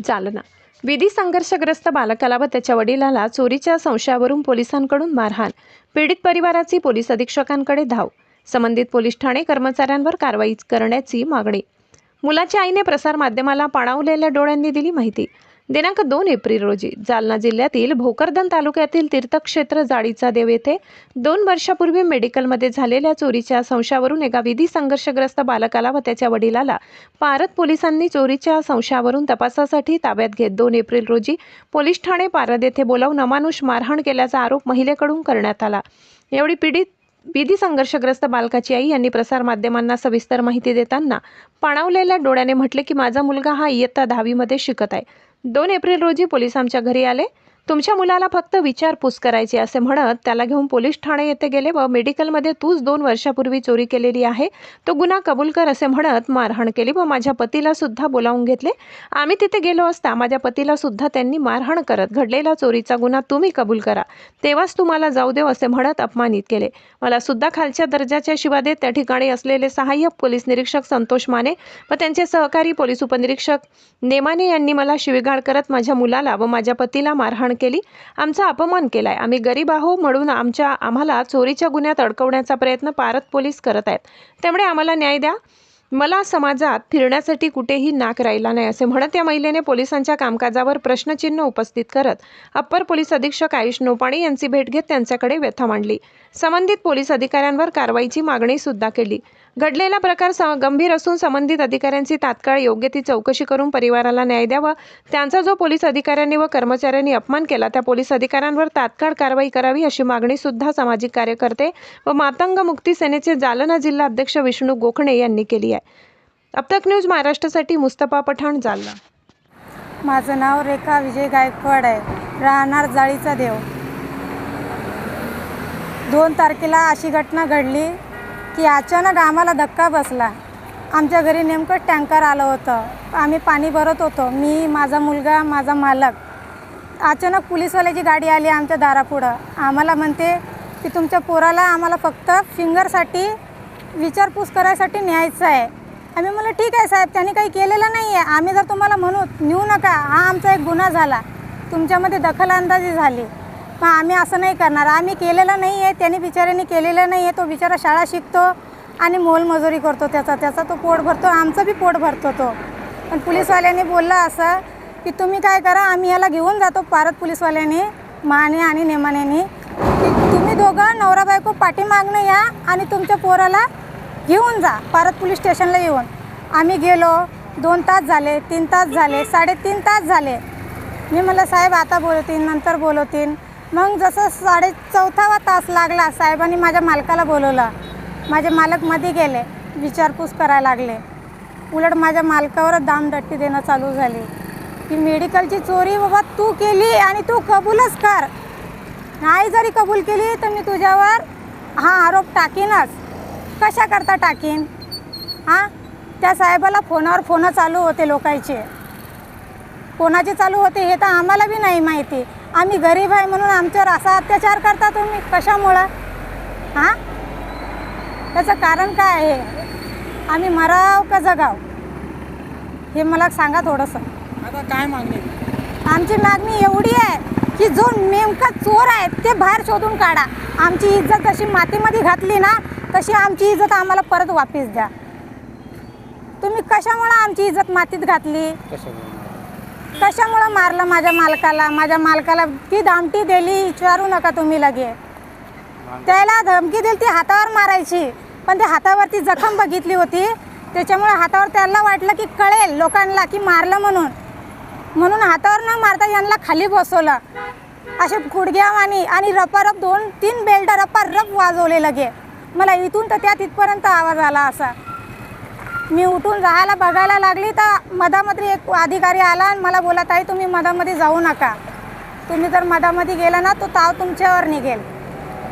जालना विधी संघर्षग्रस्त बालकाला व त्याच्या वडिलाला चोरीच्या संशयावरून पोलिसांकडून मारहाण. पीडित परिवाराची पोलीस अधीक्षकांकडे धाव. संबंधित पोलीस ठाणे कर्मचाऱ्यांवर कारवाई करण्याची मागणी. मुलाच्या आईने प्रसार माध्यमाला पाणावलेल्या डोळ्यांनी दिली माहिती. दिनांक 2 एप्रिल रोजी जालना जिल्ह्यातील भोकरदन तालुक्यातील तीर्थक्षेत्र जाळीचा देव येथे 2 वर्षापूर्वी मेडिकलमध्ये झालेल्या चोरीच्या संशयावरून एका विधी संघर्षग्रस्त बालकाला व त्याच्या वडिलाला पारत पोलिसांनी चोरीच्या संशयावरून तपासासाठी ताब्यात घेत 2 एप्रिल रोजी पोलीस ठाणे पारद येथे बोलावून अमानुष मारहाण केल्याचा आरोप महिलेकडून करण्यात आला. यावेळी पीडित विधी संघर्षग्रस्त बालकाची आई यांनी प्रसारमाध्यमांना सविस्तर माहिती देताना पाणावलेल्या डोळ्याने म्हटले की माझा मुलगा हा इयत्ता 10वी मध्ये शिकत आहे. 2 एप्रिल रोजी पोलीस आमच्या घरी आले. तुमच्या मुलाला फक्त विचारपूस करायची असे म्हणत त्याला घेऊन पोलीस ठाणे येथे गेले व मेडिकलमध्ये तूच 2 वर्षापूर्वी चोरी केलेली आहे, तो गुन्हा कबूल कर असे म्हणत मारहाण केली व माझ्या पतीला सुद्धा बोलावून घेतले. आम्ही तिथे गेलो असता माझ्या पतीला सुद्धा त्यांनी मारहाण करत घडलेला चोरीचा गुन्हा तुम्ही कबूल करा तेव्हाच तुम्हाला जाऊ देव असे म्हणत अपमानित केले. मला सुद्धा खालच्या दर्जाच्या शिवा देत त्या ठिकाणी असलेले सहाय्यक पोलीस निरीक्षक संतोष माने व त्यांचे सहकारी पोलीस उपनिरीक्षक नेमाने यांनी मला शिवीगाळ करत माझ्या मुलाला व माझ्या पतीला मारहाण केली, आमचा अपमान केलाय. आम्ही गरीब आहो म्हणून आम्हाला चोरीच्या गुन्ह्यात अडकवण्याचा प्रयत्न पारत पोलीस करत आहेत, त्यामुळे आम्हाला न्याय द्या. मला समाजात फिरण्यासाठी कुठेही नाक राहिला नाही असे म्हणत या महिलेने पोलिसांच्या कामकाजावर प्रश्नचिन्ह उपस्थित करत अप्पर पोलीस अधीक्षक आयुष नोपाणे यांची भेट घेत त्यांच्याकडे व्यथा मांडली. संबंधित पोलीस अधिकाऱ्यांवर कारवाईची मागणी सुद्धा केली. घडलेला प्रकार गंभीर असून संबंधित अधिकाऱ्यांची तात्काळ योग्य ती चौकशी करून परिवाराला न्याय द्यावा. त्यांचा जो पोलीस अधिकाऱ्यांनी व कर्मचाऱ्यांनी अपमान केला त्या पोलीस अधिकाऱ्यांवर तात्काळ कारवाई करावी अशी मागणी सुद्धा सामाजिक कार्यकर्ते व मातंग मुक्ती सेनेचे जालना जिल्हा अध्यक्ष विष्णू गोखणे यांनी केली आहे. अबतक न्यूज महाराष्ट्रासाठी मुस्तफा पठाण, जालना. माझं नाव रेखा विजय गायकवाड आहे, राहणार जाळीचा देव. 2 तारखेला अशी घटना घडली की अचानक आम्हाला धक्का बसला. आमच्या घरी नेमकं टँकर आलं होतं. आम्ही पाणी भरत होतो, मी, माझा मुलगा, माझा मालक. अचानक पोलीसवाल्याची गाडी आली आमच्या दारापुढं. आम्हाला म्हणते की तुमच्या पोराला आम्हाला फक्त फिंगरसाठी विचारपूस करायसाठी न्यायचं आहे. आम्ही म्हणलं ठीक आहे साहेब, त्यांनी काही केलेलं नाही आहे. आम्ही जर तुम्हाला म्हणू नेऊ नका, हा आमचा एक गुन्हा झाला, तुमच्यामध्ये दखलंदाजी झाली, पण आम्ही असं नाही करणार. आम्ही केलेलं नाही आहे, त्यांनी बिचाऱ्यांनी केलेलं नाही आहे. तो बिचारा शाळा शिकतो आणि मोलमजुरी करतो, त्याचा तो पोट भरतो, आमचं बी पोट भरतो तो. पण पोलीसवाल्यांनी बोललं असं की तुम्ही काय करा, आम्ही याला घेऊन जातो पारत पोलीसवाल्यांनी, माने आणि नेमानेनी, की तुम्ही दोघं नवरा बायको पाठीमागणं या आणि तुमच्या पोराला घेऊन जा पारत पोलीस स्टेशनला येऊन. आम्ही गेलो. 2 तास झाले, 3 तास झाले, 3.5 तास झाले. मी म्हणलं साहेब आता बोलवतीन, नंतर बोलवतीन. मग जसं 4.25 तास लागला, साहेबांनी माझ्या मालकाला बोलवलं. माझे मालक मध्ये गेले, विचारपूस करायला लागले. उलट माझ्या मालकावरच दामदट्टी देणं चालू झाली की मेडिकलची चोरी बाबा तू केली आणि तू कबूलच कर. नाही जरी कबूल केली तर मी तुझ्यावर हा आरोप टाकीनच. कशा करता टाकीन? हां, त्या साहेबाला फोनावर फोन चालू होते लोकांचे. कोणाचे चालू होते हे तर आम्हाला बी नाही माहिती. आम्ही गरीब आहे म्हणून आमच्यावर असा अत्याचार करता तुम्ही कशामुळं? हां, त्याचं कारण काय आहे? आम्ही मराव का जगाव हे मला सांगा थोडंसं. आता काय मागणी? आमची मागणी एवढी आहे की जो नेमका चोर आहे ते बाहेर शोधून काढा. आमची इज्जत जशी मातीमध्ये घातली ना तशी आमची इज्जत आम्हाला परत वापस द्या. तुम्ही कशामुळं आमची इज्जत मातीत घातली? कशामुळं मारलं माझ्या मालकाला ती धमकी दिली विचारू नका तुम्ही लगे. त्याला धमकी दिली ती हातावर मारायची, पण ते हातावरती जखम बघितली होती त्याच्यामुळे हातावर त्याला वाटलं की कळेल लोकांना की मारलं म्हणून हातावर न मारता यांना खाली बसवलं. असे गुडघ्यावानी आणि रपारप 2-3 बेल्ट रपारप वाजवले लगे. मला इथून तर त्या तिथपर्यंत आवाज आला असा. मी उठून राहायला बघायला लागली तर मधामध्ये एक अधिकारी आला आणि मला बोलत आहे तुम्ही मधामध्ये जाऊ नका, तुम्ही जर मधामध्ये गेला ना तो ताव तुमच्यावर निघेल.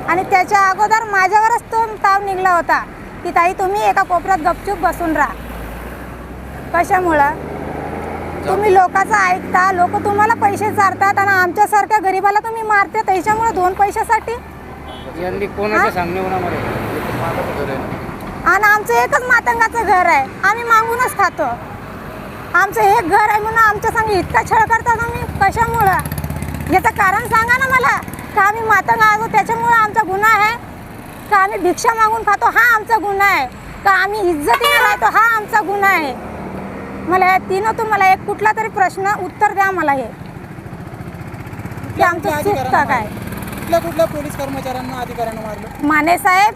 आणि त्याच्या अगोदर माझ्यावरच तो ताव निघला होता की ताई तुम्ही एका कोपऱ्यात गपचूप बसून राहा. कशामुळं? तुम्ही लोकांचं ऐकता, लोक तुम्हाला पैसे चारतात आणि आमच्यासारख्या गरीबाला तुम्ही मारते त्याच्यामुळे 2 पैशासाठी. आणि आमचं एकच मातंगाचं घर आहे, आम्ही मागूनच खातो. आमचं हे घर आहे म्हणून आमच्या संग इतका छळ करता तुम्ही कशामुळं? याचं कारण सांगा ना मला. का आम्ही मातंग आहोत त्याच्यामुळं आमचा गुन्हा आहे? का आम्ही भिक्षा मागून खातो हा आमचा गुन्हा आहे? का आम्ही इज्जतीने राहतो हा आमचा गुन्हा आहे? मला या तीनतून मला एक कुठला तरी प्रश्न उत्तर द्या मला हे की आमचं चूकतं काय? कुठल्या पोलीस कर्मचाऱ्यांना अधिकाऱ्यांना मारलं? माने साहेब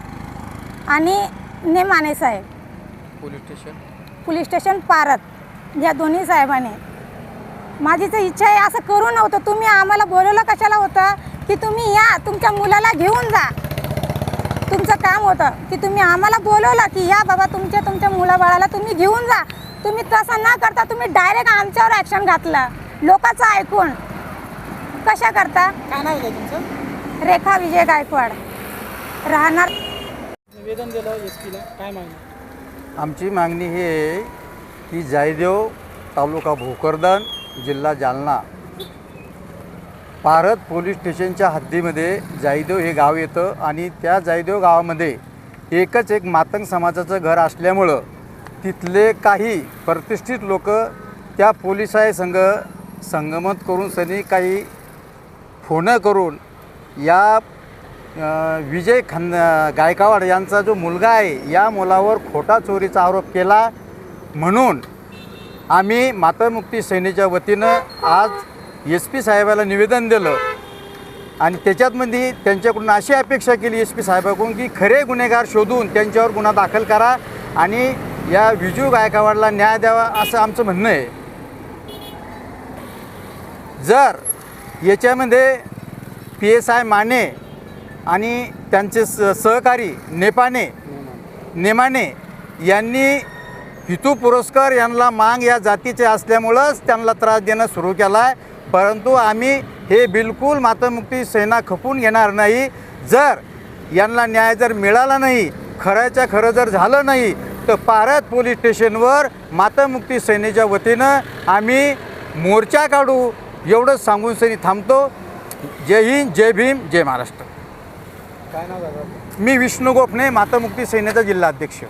आणि ने माने साहेब, पोलीस स्टेशन पारत, या दोन्ही साहेबांनी. माझी तर इच्छा आहे असं करू नव्हतं. तुम्ही आम्हाला बोलवलं कशाला होतं की तुम्ही या तुमच्या मुलाला घेऊन जा. तुमचं काम होतं की तुम्ही आम्हाला बोलवलं की या बाबा तुमच्या मुलाबाळाला तुम्ही घेऊन जा. तुम्ही तसं न करता तुम्ही डायरेक्ट आमच्यावर ॲक्शन घातलं लोकांचं ऐकून. कशा करता? काय नाव आहे तुमचं? रेखा विजय गायकवाड, राहणार. निवेदन दिलं एसपीला, काय मागणी? आमची मागणी ही आहे की जायदेव तालुका भोकरदन जिल्हा जालना पारत पोलीस स्टेशनच्या हद्दीमध्ये जायदेव हे गाव येतं आणि त्या जायदेव गावामध्ये एकच एक मातंग समाजाचं घर असल्यामुळं तिथले काही प्रतिष्ठित लोक त्या पोलिसांसंग संगमत करून सनी काही फोनं करून या विजय गायकवाड यांचा जो मुलगा आहे या मुलावर खोटा चोरीचा आरोप केला म्हणून आम्ही मातामुक्ती सेनेच्या वतीनं आज SP साहेबाला निवेदन दिलं आणि त्याच्यातमध्ये त्यांच्याकडून अशी अपेक्षा केली SP साहेबाकडून की खरे गुन्हेगार शोधून त्यांच्यावर गुन्हा दाखल करा आणि या विजू गायकवाडला न्याय द्यावा असं आमचं म्हणणं आहे. जर याच्यामध्ये PSI माने आणि त्यांचे सहकारी नेमाने यांनी हितू पुरस्कार यांना मांग या जातीचे असल्यामुळंच त्यांना त्रास देणं सुरू केला आहे. परंतु आम्ही हे बिलकुल मातामुक्ती सेना खपून घेणार नाही. जर यांना न्याय जर मिळाला नाही, खऱ्याच्या खरं जर झालं नाही तर पारत पोलीस स्टेशनवर मातामुक्ती सेनेच्या वतीनं आम्ही मोर्चा काढू एवढंच सांगून सनी थांबतो. जय हिंद, जय भीम, जय महाराष्ट्र. काय नाव झालं? मी विष्णू गोपणे, मातामुक्ती सेनेचा जिल्हाध्यक्ष.